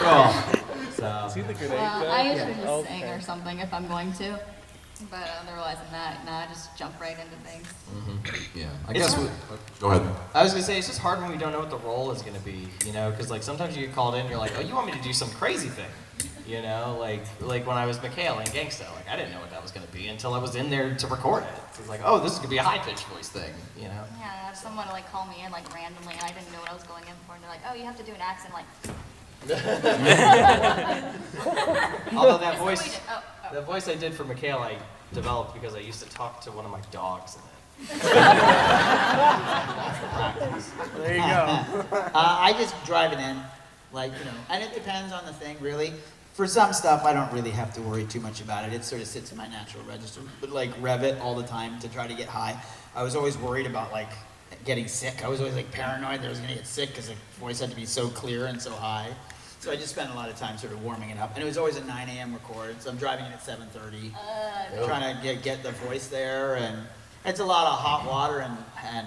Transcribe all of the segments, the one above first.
Cool. So. Is he the grenade guy? I usually just sing or something if I'm going to. But otherwise than that, I just jump right into things. Yeah, I guess go ahead. I was gonna say, it's just hard when we don't know what the role is gonna be, you know, because like sometimes you get called in, you're like, oh, you want me to do some crazy thing, you know, like when I was Mikhail in Gangsta, like I didn't know what that was gonna be until I was in there to record it. So it's like, oh, this is gonna be a high-pitched voice thing, you know. Yeah, someone would like call me in like randomly, and I didn't know what I was going in for, and they're like, oh, you have to do an accent, like. Although that voice, the voice I did for Mikhail, I developed because I used to talk to one of my dogs in it. There you go. I just drive it in, like, you know, and it depends on the thing, really. For some stuff, I don't really have to worry too much about it. It sort of sits in my natural register. But like rev it all the time to try to get high. I was always worried about like getting sick. I was always like paranoid that I was gonna get sick because the voice had to be so clear and so high. So I just spent a lot of time sort of warming it up. And it was always a 9 a.m. record, so I'm driving in at 7:30, trying to get the voice there. And it's a lot of hot water and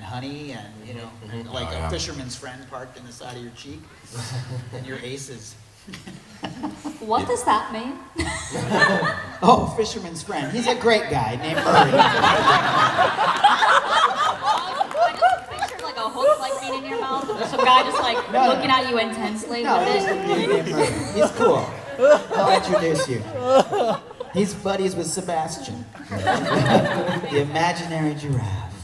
honey and, you know, and like a fisherman's friend parked in the side of your cheek and your aces. What does that mean? Oh, fisherman's friend. He's a great guy named Murray. I just pictured like a hook like being in your mouth, and some guy just like looking at you intensely. No, with he's it. a guy named Murray. He's cool. I'll introduce you. He's buddies with Sebastian, the imaginary giraffe.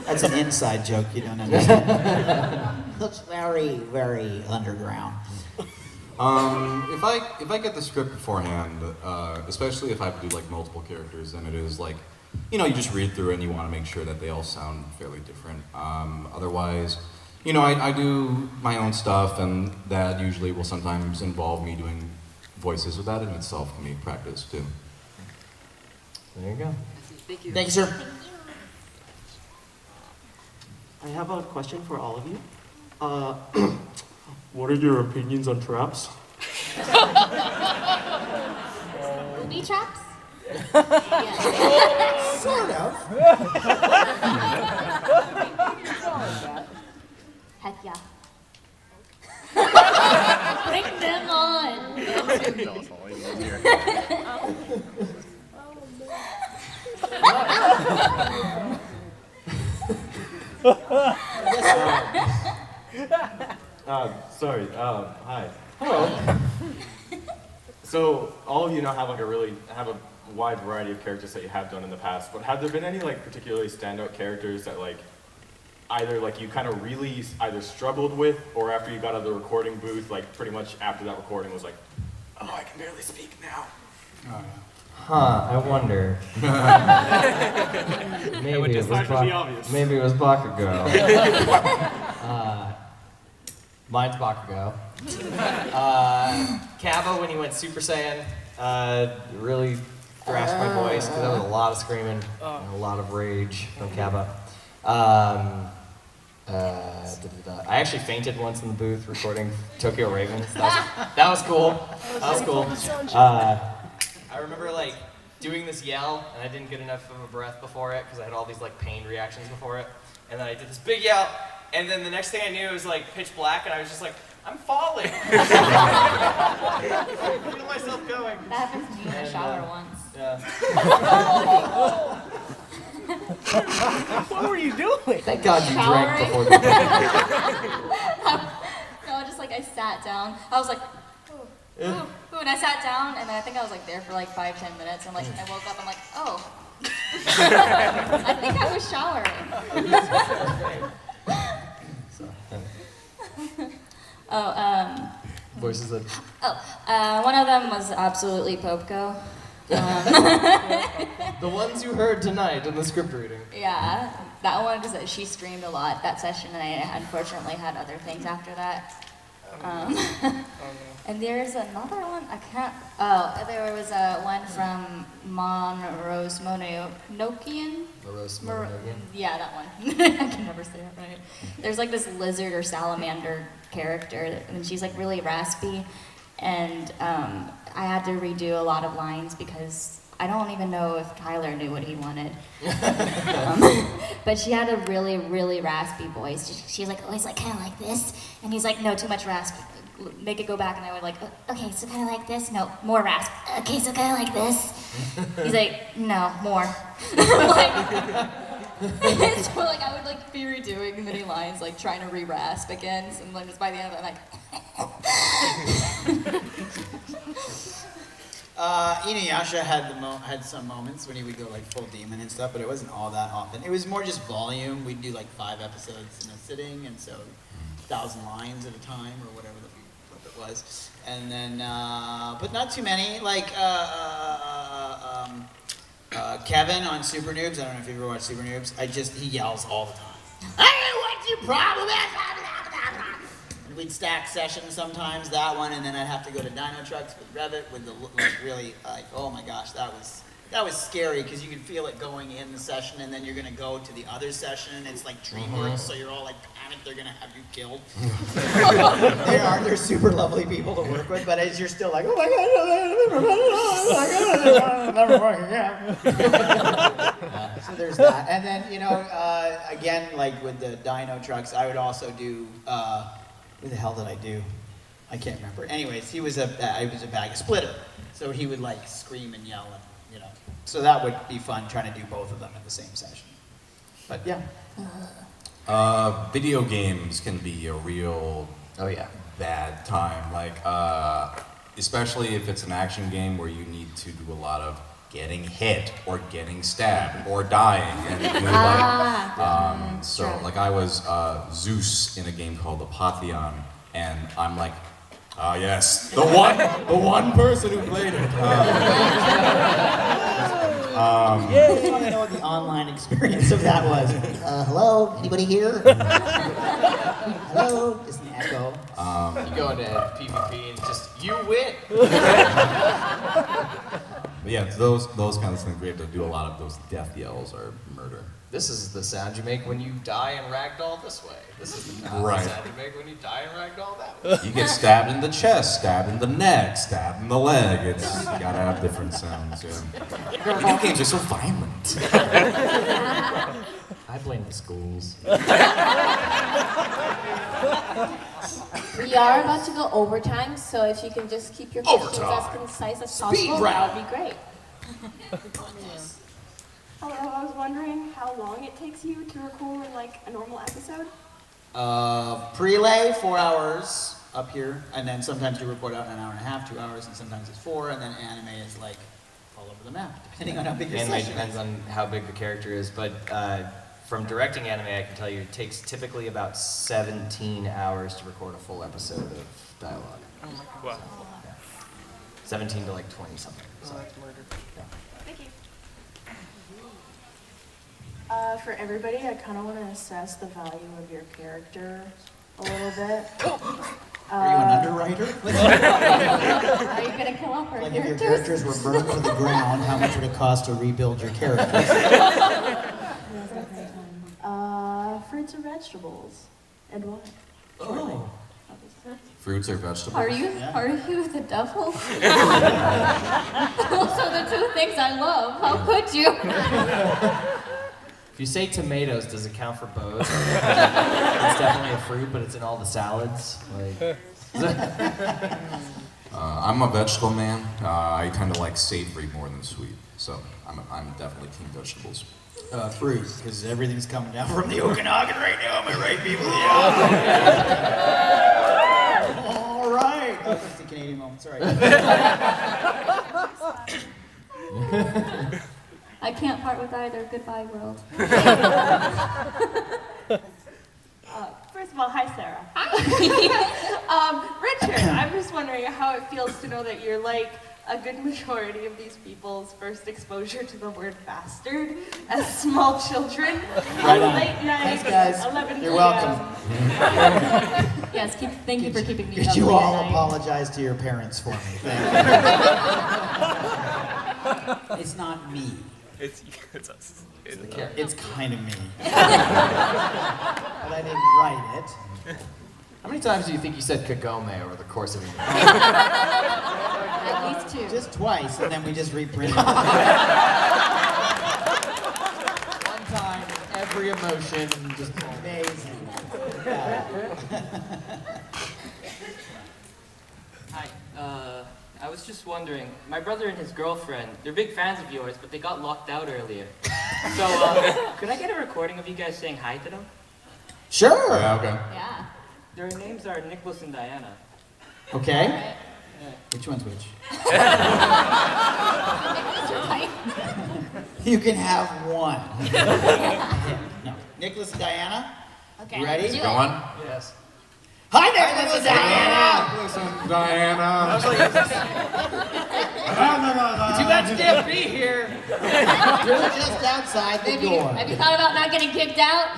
That's an inside joke you don't understand. Looks very, very underground. If I get the script beforehand, especially if I have to do like multiple characters, then it is like, you know, you just read through it and you want to make sure that they all sound fairly different. Otherwise, you know, I do my own stuff, and that usually will sometimes involve me doing voices. So that in itself can be practice too. There you go. Thank you. Thank you, sir. I have a question for all of you. What are your opinions on traps? Booby traps? Sort of. Heck yeah. Bring them on. Sorry. Hi. Hello. So all of you now have like have a wide variety of characters that you have done in the past. But have there been any like particularly standout characters that like either like you kind of really either struggled with, or after you got out of the recording booth, like pretty much after that recording was like, oh, I can barely speak now. Huh, I wonder. maybe it was Bakugo. Mine's Bakugo. Kava, when he went Super Saiyan, really thrashed my voice because there was a lot of screaming and a lot of rage from Kava. I actually fainted once in the booth recording Tokyo Ravens. That was cool. That was cool. I remember like doing this yell, and I didn't get enough of a breath before it because I had all these like pain reactions before it. And then I did this big yell, and then the next thing I knew it was like pitch black, and I was just like, I'm falling. I feel myself going. That happened to me in the shower once. Yeah. What were you doing? Thank God you drank Showering. before the No, just like I sat down. I was like, ooh, ooh, ooh, and I sat down, and then I think I was like there for like 5-10 minutes, and like I woke up, I'm like, oh. I think I was showering. Voices of. One of them was absolutely Popko. The ones you heard tonight in the script reading. Yeah, that one because she screamed a lot that session, and I unfortunately had other things after that. And there's another one, I can't, there was one from Monrose Mononokean? Yeah, that one. I can never say it right. There's like this lizard or salamander character, and she's like really raspy, and I had to redo a lot of lines because I don't even know if Tyler knew what he wanted. But she had a really, really raspy voice. She's like always like kind of like this, and he's like, no, too much rasp. make it go back, and I would like, okay, so kind of like this. No, more rasp. Okay, so kind of like this. He's like, no, more. Like, so like I would like be redoing many lines, like trying to re-rasp again, and then just by the end of it, I'm like. Inuyasha had some moments when he would go like full demon and stuff, but it wasn't all that often. It was more just volume. We'd do like 5 episodes in a sitting, and so 1,000 lines at a time or whatever it was. And then, but not too many. Like Kevin on Super Noobs. I don't know if you ever watched Super Noobs. He yells all the time. What's your problem? We'd stack sessions sometimes, that one, and then I'd have to go to Dino Trucks with Revit with the really like, oh my gosh, that was scary because you could feel it going in the session, and then you're gonna go to the other session, and it's like DreamWorks, so you're all like panicked they're gonna have you killed. They're super lovely people to work with, but as you're still like, oh my god, never working again. So there's that, and then again like with the Dino Trucks, I would also do. What the hell did I do? I can't remember. Anyways, I was a bag of splitter, so he would like scream and yell, and so that would be fun trying to do both of them in the same session. But yeah. Video games can be a real bad time. Like especially if it's an action game where you need to do a lot of getting hit or getting stabbed or dying, and so like I was Zeus in a game called Apotheon, and I'm like, yes, the one person who played it. I just want to know what the online experience of that was. Hello, anybody here? Hello, just an echo. You go into PvP and just, you win! But yeah, those kinds of things, we have to do a lot of those death yells or murder. This is the sound you make when you die and ragdoll this way. This is the sound you make when you die and ragdoll that way. You get stabbed in the chest, stabbed in the neck, stabbed in the leg. You gotta have different sounds, yeah. Video games are so violent. I blame the schools. We are about to go overtime, so if you can just keep your questions as concise as possible, that would be great. Hello, I was wondering how long it takes you to record like a normal episode? Prelay, 4 hours up here, and then sometimes you record out in an hour and a half, 2 hours, and sometimes it's 4, and then anime is like all over the map, depending on how big your Anime session depends is. on how big the character is, but from directing anime, I can tell you it takes typically about 17 hours to record a full episode of dialogue. Oh my god. Wow. 17 to like 20 something. So. Thank you. For everybody, I kind of want to assess the value of your character a little bit. Are you an underwriter? Are you gonna come up our Like if your characters? characters were burned to the ground, how much would it cost to rebuild your characters? Fruits or vegetables, and why? Oh. Fruits or vegetables? Are you the devil? Those are the two things I love. How could you? If you say tomatoes, does it count for both? It's definitely a fruit, but it's in all the salads. Like, I'm a vegetable man. I tend to like savory more than sweet, so I'm definitely team vegetables. Fruit, because everything's coming down from the Okanagan right now. Am I right, people? Yeah. All right. Oh, that's the Canadian moment. Sorry. I can't part with either. Goodbye, world. First of all, hi Sarah. Richard, I'm just wondering how it feels to know that you're like a good majority of these people's first exposure to the word bastard as small children. Right on. Late night, Thanks, guys. 11 You're p.m. welcome. Yes, thank you for keeping me up Could you late all at night. apologize to your parents for me? Thank you. It's not me. It's us. It's kind of me. But I didn't write it. how many times do you think you said kagome over the course of a year? At least two. Just twice, and then we just reprinted it. One time, every emotion, just Amazing. I was just wondering, my brother and his girlfriend, they're big fans of yours, but they got locked out earlier. So, could I get a recording of you guys saying hi to them? Sure. Yeah, okay. Yeah. Their names are Nicholas and Diana. Okay. Which one's which? You can have one. No. Nicholas and Diana? Okay. You ready? Do Go it. on. Yes. Hi, Nicholas and Diana! Listen, Diana. Too bad you can't be here. You're just outside the door. Have you thought about not getting kicked out?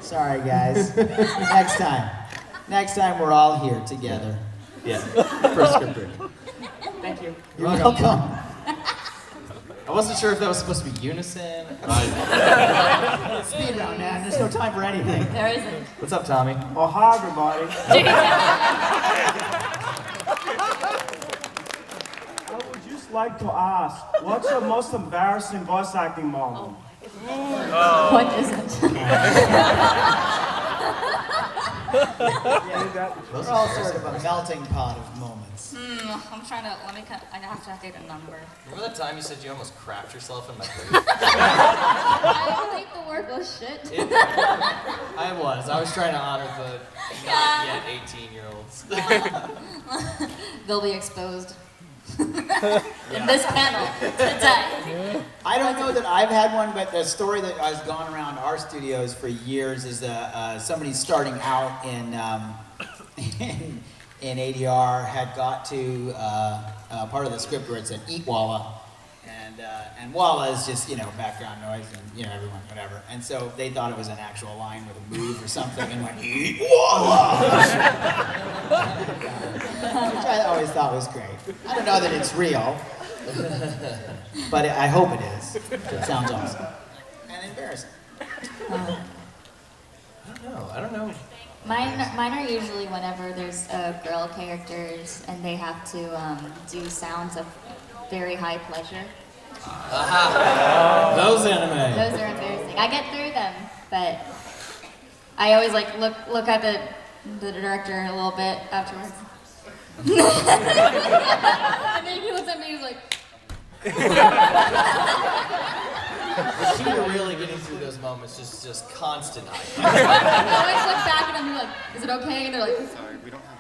Sorry, guys. Next time we're all here together. Yeah. For script reading. Thank you. You're welcome. I wasn't sure if that was supposed to be unison. Speed round, man. There's no time for anything. There isn't. What's up, Tommy? Oh, hi, everybody. I would just like to ask, what's your most embarrassing voice acting moment? What isn't? We're all sort of a melting pot of moments. I'm trying to, I have to get a number. Remember that time you said you almost crapped yourself in my booth? I don't think the word was shit. I was trying to honor the not yet 18-year-olds. They'll be exposed. In this panel today. I don't know that I've had one, but the story that has gone around our studios for years is somebody starting out in ADR had got to part of the script where it said "Eat Walla," and Walla is just background noise and everyone whatever, and so they thought it was an actual line with a move or something and went "Eat Walla," which I always thought was great. I don't know that it's real, but I hope it is. It sounds awesome and embarrassing. I don't know. Mine are usually whenever there's girl characters and they have to do sounds of very high pleasure. Those anime. Those are embarrassing. I get through them, but I always look at the director a little bit afterwards. And then he looks at me and he's like, The key to really getting through those moments is just constant eye I always look back at them and be like, is it okay? And they're like, Sorry, we don't have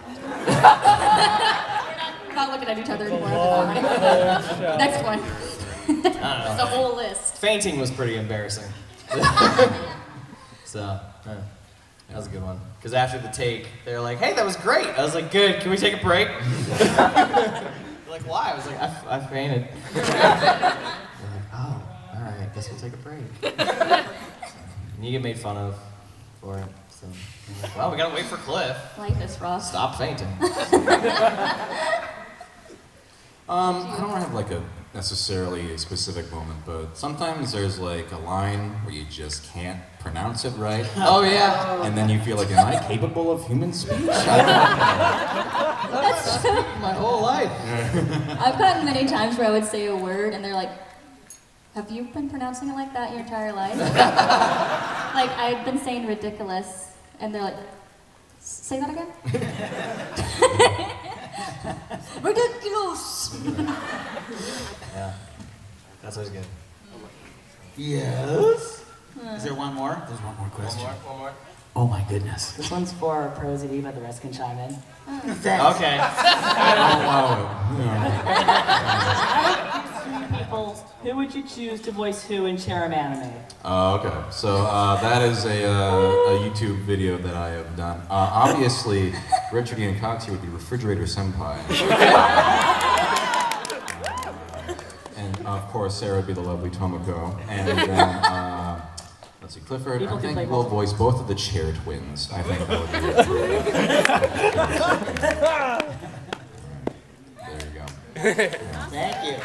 we're not looking at each other anymore. Next one. It's a whole list. Fainting was pretty embarrassing. So, that was a good one. Because after the take, they were like, hey, that was great. I was like, good, can we take a break? They're like, why? I was like, I fainted. They're like, oh, all right, guess we'll take a break. And you get made fun of for it. So, I'm like, well, we gotta wait for Cliff. Life is rough. Stop fainting. I don't have like a necessarily a specific moment, but sometimes there's like a line where you just can't pronounce it right. Oh yeah. And then you feel like, am I capable of human speech? My whole life. I've gotten many times where I would say a word and they're like, have you been pronouncing it like that your entire life? Like, I've been saying ridiculous, and they're like, say that again? Ridiculous! Yeah. That's always good. Yes. Is there one more? There's one more question. One more. Oh my goodness. This one's for Prosody, but the rest can chime in. Thanks. Okay. People, who would you choose to voice who in Cherem Anime? Okay, so that is a YouTube video that I have done. Obviously, Richard Ian Coxie would be Refrigerator Senpai. And of course, Sarah would be the lovely Tomoko. And then, let's see, Clifford, People I can think play we'll both. voice both of the chair twins. I think that would be There you go. Thank you.